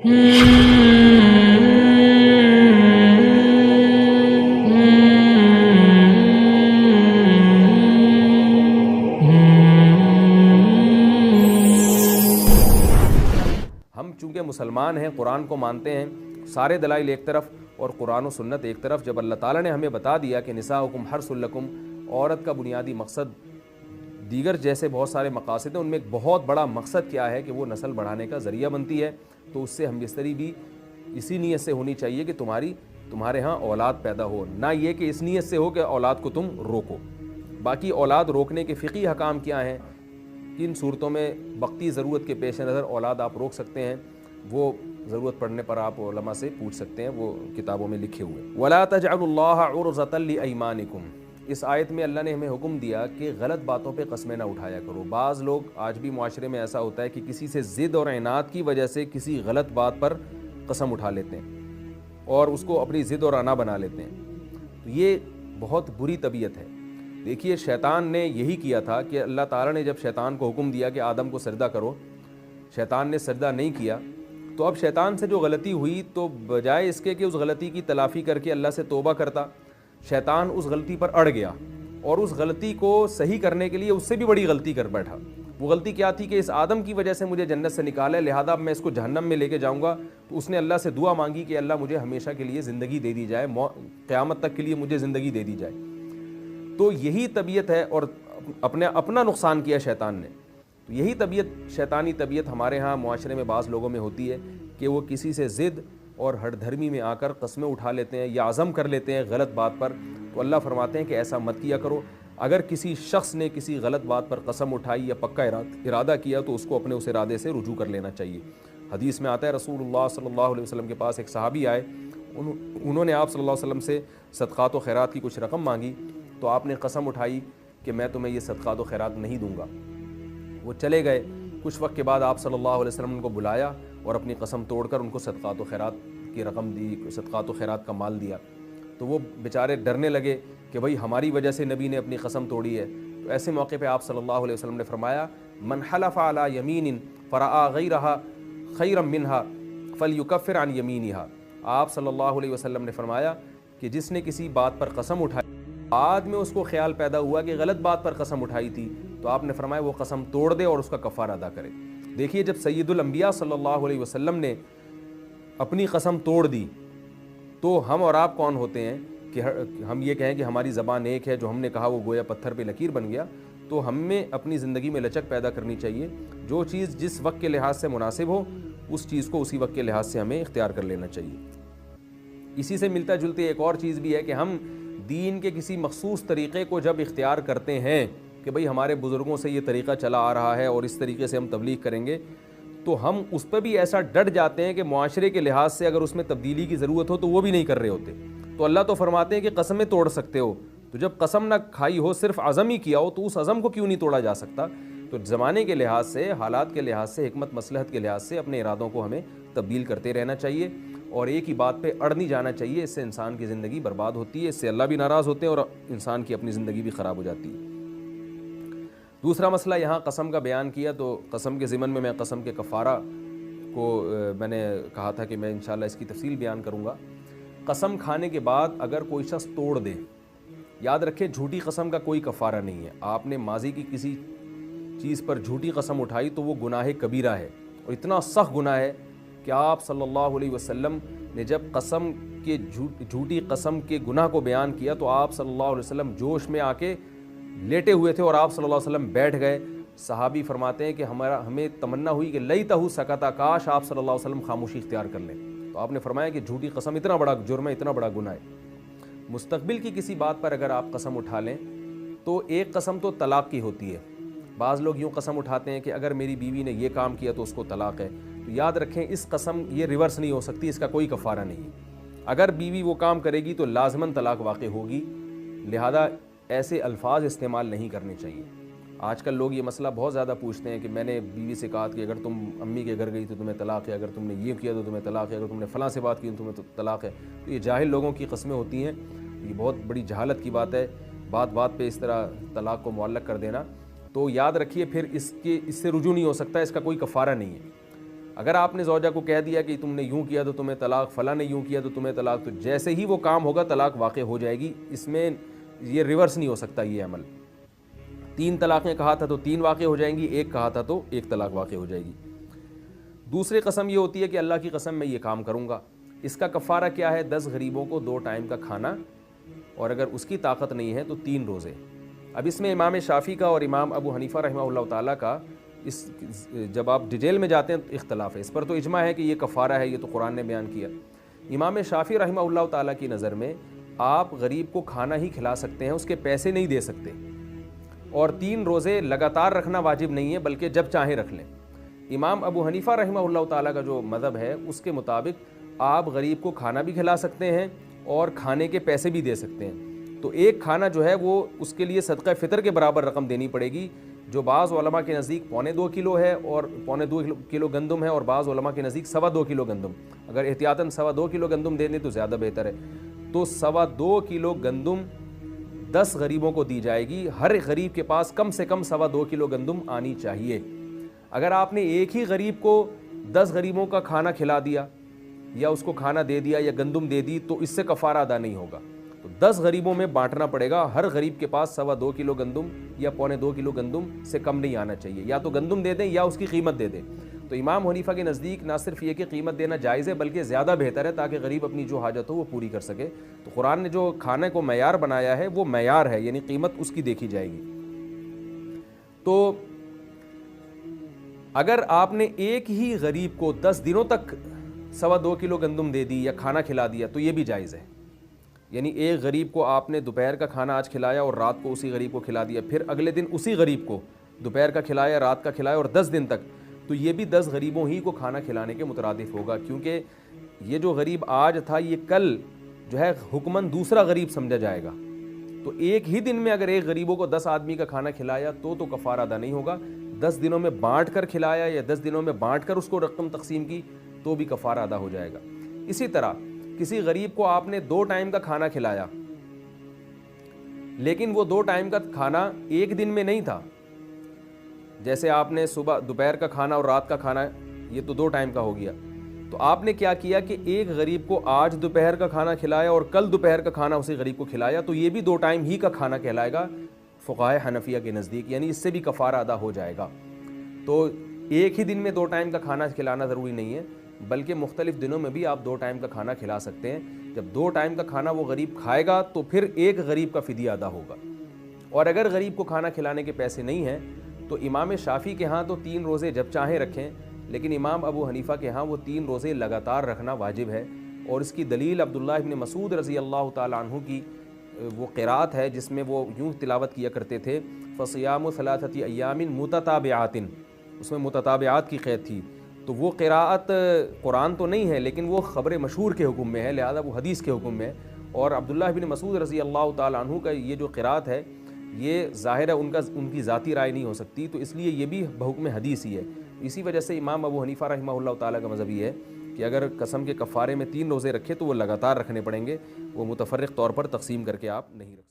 ہم چونکہ مسلمان ہیں، قرآن کو مانتے ہیں، سارے دلائل ایک طرف اور قرآن و سنت ایک طرف، جب اللہ تعالیٰ نے ہمیں بتا دیا کہ نساؤکم حرث لکم، عورت کا بنیادی مقصد دیگر جیسے بہت سارے مقاصد ہیں، ان میں ایک بہت بڑا مقصد کیا ہے کہ وہ نسل بڑھانے کا ذریعہ بنتی ہے، تو اس سے ہم بستری بھی اسی نیت سے ہونی چاہیے کہ تمہارے ہاں اولاد پیدا ہو، نہ یہ کہ اس نیت سے ہو کہ اولاد کو تم روکو۔ باقی اولاد روکنے کے فقہی حکام کیا ہیں، کن صورتوں میں وقتی ضرورت کے پیش نظر اولاد آپ روک سکتے ہیں، وہ ضرورت پڑنے پر آپ علماء سے پوچھ سکتے ہیں، وہ کتابوں میں لکھے ہوئے۔ وَلَا تَجْعَلُوا اللَّهَ عُرْضَةً لِأَيْمَانِكُمْ، اس آیت میں اللہ نے ہمیں حکم دیا کہ غلط باتوں پہ قسمیں نہ اٹھایا کرو۔ بعض لوگ آج بھی معاشرے میں ایسا ہوتا ہے کہ کسی سے ضد اور عناد کی وجہ سے کسی غلط بات پر قسم اٹھا لیتے ہیں اور اس کو اپنی ضد اور انا بنا لیتے ہیں، تو یہ بہت بری طبیعت ہے۔ دیکھیے شیطان نے یہی کیا تھا کہ اللہ تعالیٰ نے جب شیطان کو حکم دیا کہ آدم کو سجدہ کرو، شیطان نے سجدہ نہیں کیا، تو اب شیطان سے جو غلطی ہوئی تو بجائے اس کے کہ اس غلطی کی تلافی کر کے اللہ سے توبہ کرتا، شیطان اس غلطی پر اڑ گیا اور اس غلطی کو صحیح کرنے کے لیے اس سے بھی بڑی غلطی کر بیٹھا۔ وہ غلطی کیا تھی کہ اس آدم کی وجہ سے مجھے جنت سے نکالا ہے، لہذا اب میں اس کو جہنم میں لے کے جاؤں گا، تو اس نے اللہ سے دعا مانگی کہ اللہ مجھے ہمیشہ کے لیے زندگی دے دی جائے، قیامت تک کے لیے مجھے زندگی دے دی جائے۔ تو یہی طبیعت ہے، اور اپنا نقصان کیا شیطان نے۔ تو یہی طبیعت، شیطانی طبیعت ہمارے ہاں معاشرے میں بعض لوگوں میں ہوتی ہے کہ وہ کسی سے ضد اور ہٹ دھرمی میں آ کر قسمیں اٹھا لیتے ہیں یا عزم کر لیتے ہیں غلط بات پر، تو اللہ فرماتے ہیں کہ ایسا مت کیا کرو۔ اگر کسی شخص نے کسی غلط بات پر قسم اٹھائی یا پکا ارادہ کیا تو اس کو اپنے اس ارادے سے رجوع کر لینا چاہیے۔ حدیث میں آتا ہے رسول اللہ صلی اللہ علیہ وسلم کے پاس ایک صحابی آئے، انہوں نے آپ صلی اللہ علیہ وسلم سے صدقات و خیرات کی کچھ رقم مانگی، تو آپ نے قسم اٹھائی کہ میں تمہیں یہ صدقات و خیرات نہیں دوں گا۔ وہ چلے گئے، کچھ وقت کے بعد آپ صلی اللہ علیہ وسلم نے ان کو بلایا اور اپنی قسم توڑ کر ان کو صدقات و خیرات کی رقم دی، صدقات و خیرات کا مال دیا۔ تو وہ بیچارے ڈرنے لگے کہ بھئی ہماری وجہ سے نبی نے اپنی قسم توڑی ہے۔ تو ایسے موقع پہ آپ صلی اللہ علیہ وسلم نے فرمایا من حلف علی یمین فرآ غیرہا خیرا منہا فلیکفر عن یمینہا، آپ صلی اللہ علیہ وسلم نے فرمایا کہ جس نے کسی بات پر قسم اٹھائی، بعد میں اس کو خیال پیدا ہوا کہ غلط بات پر قسم اٹھائی تھی، تو آپ نے فرمایا وہ قسم توڑ دے اور اس کا کفارہ ادا کرے۔ دیکھیے جب سید الانبیاء صلی اللہ علیہ وسلم نے اپنی قسم توڑ دی تو ہم اور آپ کون ہوتے ہیں کہ ہم یہ کہیں کہ ہماری زبان ایک ہے، جو ہم نے کہا وہ گویا پتھر پہ لکیر بن گیا۔ تو ہمیں اپنی زندگی میں لچک پیدا کرنی چاہیے، جو چیز جس وقت کے لحاظ سے مناسب ہو اس چیز کو اسی وقت کے لحاظ سے ہمیں اختیار کر لینا چاہیے۔ اسی سے ملتا جلتی ایک اور چیز بھی ہے کہ ہم دین کے کسی مخصوص طریقے کو جب اختیار کرتے ہیں کہ بھئی ہمارے بزرگوں سے یہ طریقہ چلا آ رہا ہے اور اس طریقے سے ہم تبلیغ کریں گے، تو ہم اس پہ بھی ایسا ڈٹ جاتے ہیں کہ معاشرے کے لحاظ سے اگر اس میں تبدیلی کی ضرورت ہو تو وہ بھی نہیں کر رہے ہوتے۔ تو اللہ تو فرماتے ہیں کہ قسمیں توڑ سکتے ہو، تو جب قسم نہ کھائی ہو صرف عزم ہی کیا ہو تو اس عزم کو کیوں نہیں توڑا جا سکتا؟ تو زمانے کے لحاظ سے، حالات کے لحاظ سے، حکمت مصلحت کے لحاظ سے اپنے ارادوں کو ہمیں تبدیل کرتے رہنا چاہیے اور ایک ہی بات پہ اڑ نہیں جانا چاہیے۔ اس سے انسان کی زندگی برباد ہوتی ہے، اس سے اللہ بھی ناراض ہوتے ہیں اور انسان کی اپنی زندگی بھی خراب ہو جاتی ہے۔ دوسرا مسئلہ یہاں قسم کا بیان کیا، تو قسم کے ضمن میں قسم کے کفارہ کو میں نے کہا تھا کہ میں انشاءاللہ اس کی تفصیل بیان کروں گا۔ قسم کھانے کے بعد اگر کوئی شخص توڑ دے، یاد رکھے جھوٹی قسم کا کوئی کفارہ نہیں ہے۔ آپ نے ماضی کی کسی چیز پر جھوٹی قسم اٹھائی تو وہ گناہ کبیرہ ہے اور اتنا سخت گناہ ہے کہ آپ صلی اللہ علیہ وسلم نے جب قسم کے جھوٹی قسم کے گناہ کو بیان کیا تو آپ صلی اللہ علیہ وسلم جوش میں آ کے لیٹے ہوئے تھے اور آپ صلی اللہ علیہ وسلم بیٹھ گئے۔ صحابی فرماتے ہیں کہ ہمیں تمنا ہوئی کہ لیتہ سکتا، کاش آپ صلی اللہ علیہ وسلم خاموشی اختیار کر لیں۔ تو آپ نے فرمایا کہ جھوٹی قسم اتنا بڑا جرم ہے، اتنا بڑا گناہ ہے۔ مستقبل کی کسی بات پر اگر آپ قسم اٹھا لیں تو ایک قسم تو طلاق کی ہوتی ہے۔ بعض لوگ یوں قسم اٹھاتے ہیں کہ اگر میری بیوی نے یہ کام کیا تو اس کو طلاق ہے، تو یاد رکھیں اس قسم یہ ریورس نہیں ہو سکتی، اس کا کوئی کفارہ نہیں۔ اگر بیوی وہ کام کرے گی تو لازماً طلاق واقع ہوگی، لہذا ایسے الفاظ استعمال نہیں کرنے چاہیے۔ آج کل لوگ یہ مسئلہ بہت زیادہ پوچھتے ہیں کہ میں نے بیوی سے کہا کہ اگر تم امی کے گھر گئی تو تمہیں طلاق ہے، اگر تم نے یہ کیا تو تمہیں طلاق ہے، اگر تم نے فلاں سے بات کی تو تمہیں طلاق ہے۔ تو یہ جاہل لوگوں کی قسمیں ہوتی ہیں، یہ بہت بڑی جہالت کی بات ہے، بات بات پہ اس طرح طلاق کو معلق کر دینا۔ تو یاد رکھیے پھر اس سے رجوع نہیں ہو سکتا، اس کا کوئی کفارہ نہیں ہے۔ اگر آپ نے زوجہ کو کہہ دیا کہ تم نے یوں کیا تو تمہیں طلاق، فلاں نے یوں کیا تو تمہیں طلاق، تو جیسے ہی وہ کام ہوگا طلاق واقع ہو جائے گی، اس میں یہ ریورس نہیں ہو سکتا یہ عمل۔ 3 طلاقیں کہا تھا تو 3 واقع ہو جائیں گی، 1 کہا تھا تو 1 طلاق واقع ہو جائے گی۔ دوسری قسم یہ ہوتی ہے کہ اللہ کی قسم میں یہ کام کروں گا، اس کا کفارہ کیا ہے؟ 10 غریبوں کو 2 ٹائم کا کھانا، اور اگر اس کی طاقت نہیں ہے تو 3 روزے۔ اب اس میں امام شافعی کا اور امام ابو حنیفہ رحمہ اللہ تعالیٰ کا جب آپ ڈیٹیل میں جاتے ہیں تو اختلاف ہے۔ اس پر تو اجماع ہے کہ یہ کفارہ ہے، یہ تو قرآن نے بیان کیا۔ امام شافعی رحمہ اللہ تعالیٰ کی نظر میں آپ غریب کو کھانا ہی کھلا سکتے ہیں، اس کے پیسے نہیں دے سکتے، اور 3 روزے لگاتار رکھنا واجب نہیں ہے بلکہ جب چاہیں رکھ لیں۔ امام ابو حنیفہ رحمہ اللہ تعالیٰ کا جو مذہب ہے اس کے مطابق آپ غریب کو کھانا بھی کھلا سکتے ہیں اور کھانے کے پیسے بھی دے سکتے ہیں، تو ایک کھانا جو ہے وہ اس کے لیے صدقہ فطر کے برابر رقم دینی پڑے گی، جو بعض علماء کے نزدیک 1.25 کلو ہے اور 1.25 کلو گندم ہے، اور بعض علماء کے نزدیک 2.25 کلو گندم۔ اگر احتیاطاً 2.25 کلو گندم دے دیں تو زیادہ بہتر ہے۔ تو 2.25 کلو گندم 10 غریبوں کو دی جائے گی، ہر غریب کے پاس کم سے کم 2.25 کلو گندم آنی چاہیے۔ اگر آپ نے ایک ہی غریب کو 10 غریبوں کا کھانا کھلا دیا یا اس کو کھانا دے دیا یا گندم دے دی تو اس سے کفارہ ادا نہیں ہوگا، تو 10 غریبوں میں بانٹنا پڑے گا، ہر غریب کے پاس 2.25 کلو گندم یا 1.25 کلو گندم سے کم نہیں آنا چاہیے، یا تو گندم دے دیں یا اس کی قیمت دے دیں۔ تو امام حنیفہ کے نزدیک نہ صرف یہ کہ قیمت دینا جائز ہے بلکہ زیادہ بہتر ہے تاکہ غریب اپنی جو حاجت ہو وہ پوری کر سکے۔ تو قرآن نے جو کھانے کو معیار بنایا ہے وہ معیار ہے، یعنی قیمت اس کی دیکھی جائے گی۔ تو اگر آپ نے ایک ہی غریب کو 10 دنوں تک 2.25 کلو گندم دے دی یا کھانا کھلا دیا تو یہ بھی جائز ہے، یعنی ایک غریب کو آپ نے دوپہر کا کھانا آج کھلایا اور رات کو اسی غریب کو کھلا دیا، پھر اگلے دن اسی غریب کو دوپہر کا کھلایا، رات کا کھلایا، اور 10 دن تک، تو یہ بھی 10 غریبوں ہی کو کھانا کھلانے کے مترادف ہوگا، کیونکہ یہ جو غریب آج تھا یہ کل جو ہے حکماً دوسرا غریب سمجھا جائے گا۔ تو ایک ہی دن میں اگر ایک غریبوں کو 10 آدمی کا کھانا کھلایا تو کفارہ ادا نہیں ہوگا، 10 دنوں میں بانٹ کر کھلایا یا 10 دنوں میں بانٹ کر اس کو رقم تقسیم کی تو بھی کفارہ ادا ہو جائے گا۔ اسی طرح کسی غریب کو آپ نے 2 ٹائم کا کھانا کھلایا، لیکن وہ 2 ٹائم کا کھانا ایک دن میں نہیں تھا، جیسے آپ نے صبح دوپہر کا کھانا اور رات کا کھانا، یہ تو 2 ٹائم کا ہو گیا، تو آپ نے کیا کیا کہ ایک غریب کو آج دوپہر کا کھانا کھلایا اور کل دوپہر کا کھانا اسی غریب کو کھلایا، تو یہ بھی 2 ٹائم ہی کا کھانا کہلائے گا فقہائے حنفیہ کے نزدیک، یعنی اس سے بھی کفارہ ادا ہو جائے گا۔ تو ایک ہی دن میں 2 ٹائم کا کھانا کھلانا ضروری نہیں ہے، بلکہ مختلف دنوں میں بھی آپ 2 ٹائم کا کھانا کھلا سکتے ہیں۔ جب 2 ٹائم کا کھانا وہ غریب کھائے گا تو پھر ایک غریب کا فدیہ ادا ہوگا، اور اگر غریب کو کھانا کھلانے کے پیسے نہیں ہیں تو امام شافعی کے ہاں تو 3 روزے جب چاہیں رکھیں، لیکن امام ابو حنیفہ کے ہاں وہ 3 روزے لگاتار رکھنا واجب ہے، اور اس کی دلیل عبداللہ ابن مسعود رضی اللہ تعالیٰ عنہ کی وہ قرات ہے جس میں وہ یوں تلاوت کیا کرتے تھے، فصیام 3 ایام متتابعات، اس میں متتابعات کی قید تھی، تو وہ قراءت قرآن تو نہیں ہے لیکن وہ خبر مشہور کے حکم میں ہے، لہذا وہ حدیث کے حکم میں ہے، اور عبداللہ بن مسعود رضی اللہ تعالیٰ عنہ کا یہ جو قراءت ہے یہ ظاہر ہے ان کی ذاتی رائے نہیں ہو سکتی، تو اس لیے یہ بھی بحکم حدیث ہی ہے۔ اسی وجہ سے امام ابو حنیفہ رحمہ اللہ تعالیٰ کا مذہب یہ ہے کہ اگر قسم کے کفارے میں 3 روزے رکھے تو وہ لگاتار رکھنے پڑیں گے، وہ متفرق طور پر تقسیم کر کے آپ نہیں رکھ سکتے۔